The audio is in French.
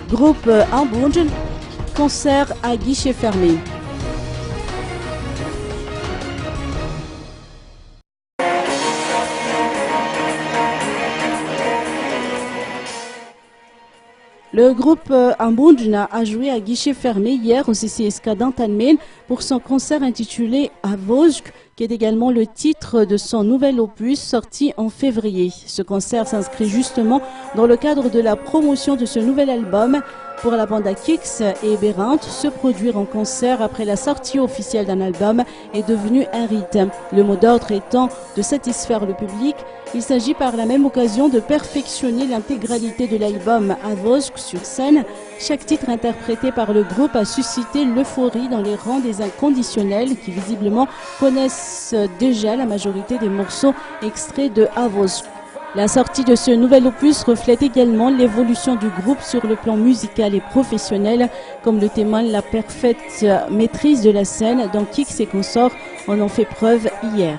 Groupe Ambunj, concert à guichet fermé. Le groupe Ambunj a joué à guichet fermé hier au CCSK d'Antalmen pour son concert intitulé Avozhk, qui est également le titre de son nouvel opus sorti en février. Ce concert s'inscrit justement dans le cadre de la promotion de ce nouvel album. Pour la bande à Kix et Berint, se produire en concert après la sortie officielle d'un album est devenu un rite. Le mot d'ordre étant de satisfaire le public, il s'agit par la même occasion de perfectionner l'intégralité de l'album Avozhk sur scène. Chaque titre interprété par le groupe a suscité l'euphorie dans les rangs des inconditionnels qui visiblement connaissent déjà la majorité des morceaux extraits de Avozhk. La sortie de ce nouvel opus reflète également l'évolution du groupe sur le plan musical et professionnel, comme le témoigne la parfaite maîtrise de la scène dont Kix et consorts en ont fait preuve hier.